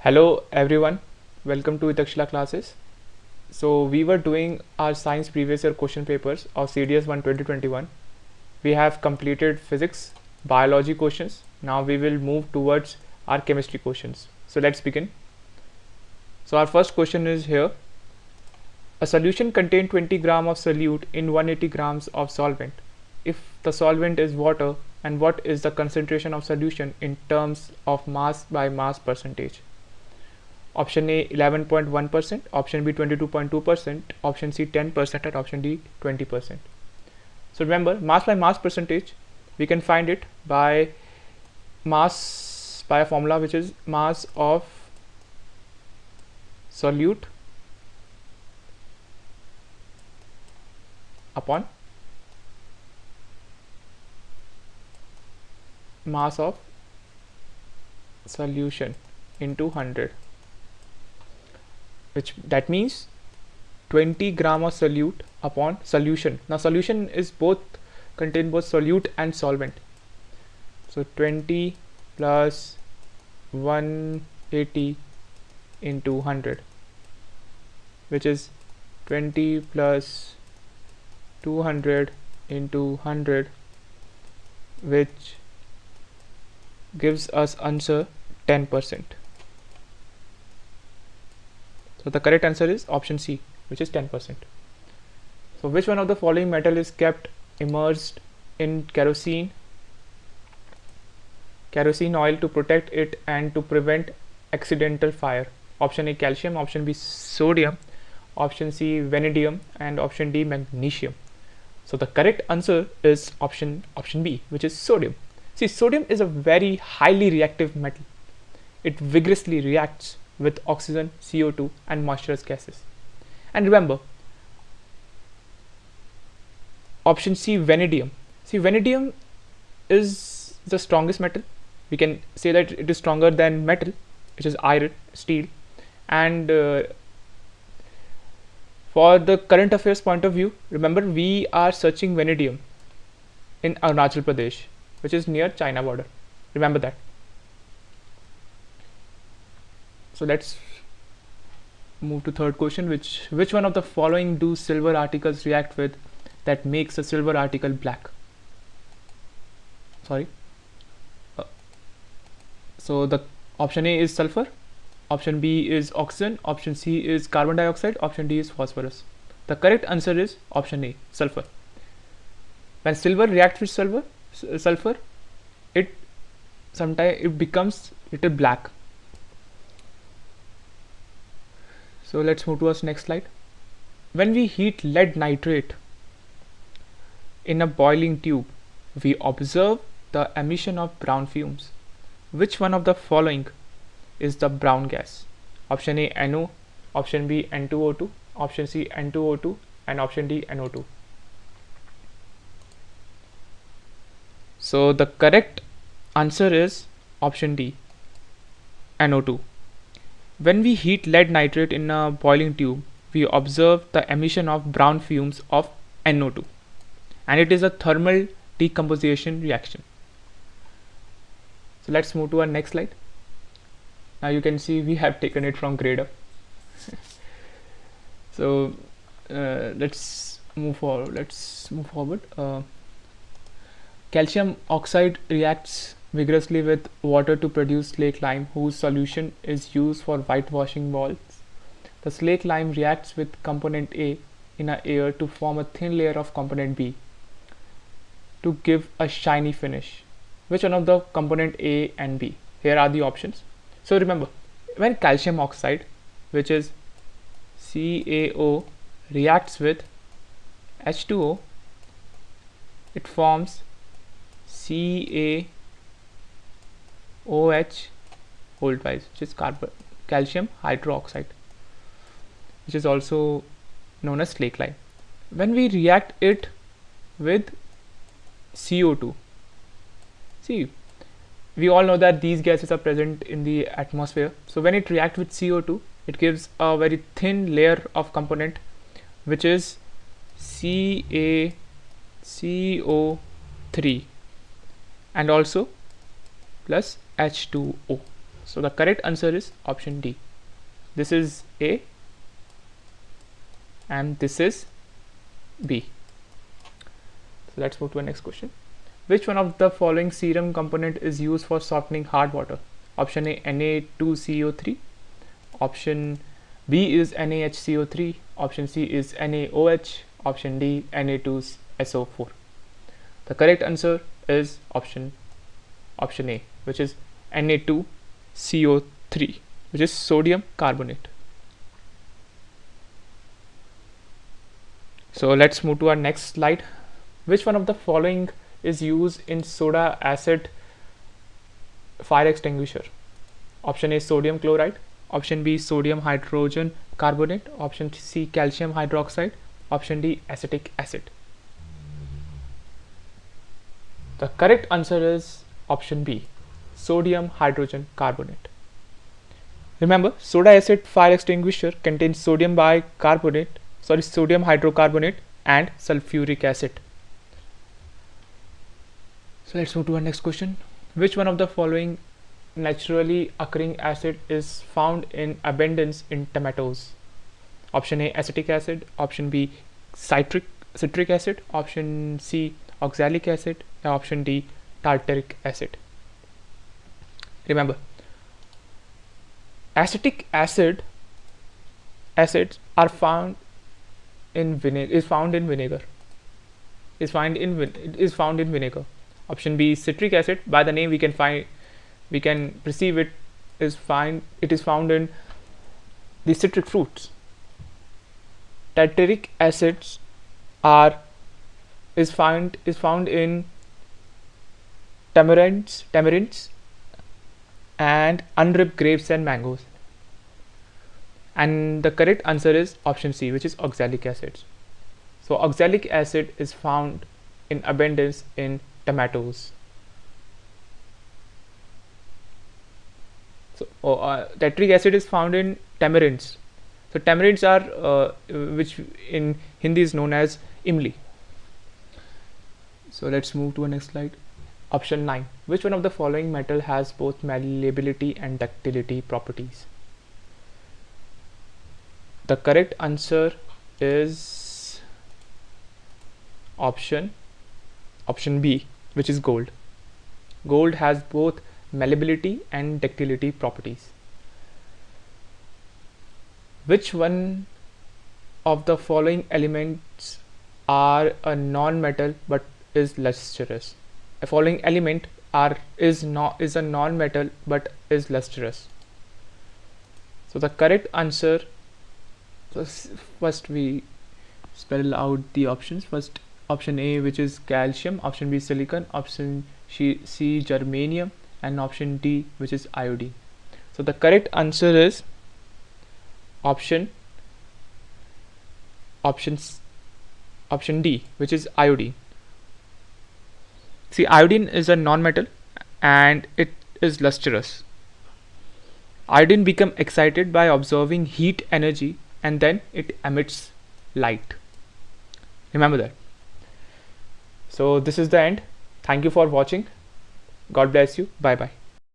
Hello everyone, welcome to Itakshila classes. So we were doing our science previous year question papers of CDS 1 2021. We have completed physics, biology questions. Now we will move towards our chemistry questions. So let's begin. So our first question is here. A solution contains 20 gram of solute in 180 grams of solvent. If the solvent is water, and what is the concentration of solution in terms of mass by mass percentage? Option A 11.1%, option B 22.2%, option C 10%, and option D 20%. So remember, mass by mass percentage, we can find it by mass by a formula which is mass of solute upon mass of solution into 100, which that means 20 gram of solute upon solution. Now solution is contain both solute and solvent. So 20 plus 180 into 100, which is 20 plus 200 into 100, which gives us answer 10%. So the correct answer is option C, which is 10%. So which one of the following metal is kept immersed in kerosene oil to protect it and to prevent accidental fire? Option A calcium, option B sodium, option C vanadium, and option D magnesium. So the correct answer is option B, which is sodium. See, sodium is a very highly reactive metal. It vigorously reacts with oxygen, CO2 and moisturous gases. And remember, option C vanadium. See, vanadium is the strongest metal. We can say that it is stronger than metal, which is iron, steel. And for the current affairs point of view, remember we are searching vanadium in Arunachal Pradesh, which is near China border. Remember that. So let's move to third question. Which one of the following do silver articles react with that makes a silver article black? So the option A is sulfur, option B is oxygen, option C is carbon dioxide, option D is phosphorus. The correct answer is option A, sulfur. When silver reacts with sulfur, it becomes little black. So let's move to our next slide. When we heat lead nitrate in a boiling tube, we observe the emission of brown fumes. Which one of the following is the brown gas? Option A NO, option B N2O2, option C N2O2, and option D NO2. So the correct answer is option D, NO2. When we heat lead nitrate in a boiling tube, we observe the emission of brown fumes of NO2, and it is a thermal decomposition reaction. So let's move to our next slide. Now you can see we have taken it from grade up. So let's move forward. Calcium oxide reacts vigorously with water to produce slake lime, whose solution is used for whitewashing walls. The slake lime reacts with component A in air to form a thin layer of component B to give a shiny finish. Which one of the component A and B? Here are the options. So remember, when calcium oxide, which is CaO, reacts with H2O, it forms CaOH whole twice, which is calcium hydroxide, which is also known as slake lime. When we react it with CO2, see, we all know that these gases are present in the atmosphere. So when it reacts with CO2, it gives a very thin layer of component, which is CaCO3 and also plus H2O. So the correct answer is option D. This is A and this is B. So let's move to the next question. Which one of the following serum component is used for softening hard water? Option A, Na2CO3. Option B is NaHCO3. Option C is NaOH. Option D, Na2SO4. The correct answer is option A, which is Na2CO3, which is sodium carbonate. So let's move to our next slide. Which one of the following is used in soda acidic fire extinguisher? Option A, sodium chloride. Option B, sodium hydrogen carbonate. Option C, calcium hydroxide. Option D, acetic acid. The correct answer is option B, sodium hydrogen carbonate. Remember, soda acid fire extinguisher contains sodium hydrocarbonate and sulfuric acid. So let's move to our next question. Which one of the following naturally occurring acid is found in abundance in tomatoes? Option A, acetic acid. Option B, citric acid. Option C, oxalic acid. Option D, tartaric acid. Remember, acetic acids are found in vinegar. Is found in vinegar. Option B, citric acid. By the name we can perceive it is found in the citric fruits. Tartaric acids is found in tamarinds and unripe grapes and mangoes. And the correct answer is option C, which is oxalic acids. So oxalic acid is found in abundance in tomatoes. So tartaric acid is found in tamarinds. So tamarinds are which in Hindi is known as imli. So let's move to the next slide. Option 9. Which one of the following metal has both malleability and ductility properties? The correct answer is option B, which is gold. Gold has both malleability and ductility properties. Which one of the following elements are a non-metal but is lustrous? A following element is a non-metal but is lustrous. So the correct answer, first we spell out the options. First, option A, which is calcium. Option B, silicon. Option C, germanium. And option D, which is iodine. So the correct answer is option D, which is iodine. See, iodine is a non-metal and it is lustrous. Iodine becomes excited by observing heat energy and then it emits light. Remember that. So this is the end. Thank you for watching. God bless you. Bye bye.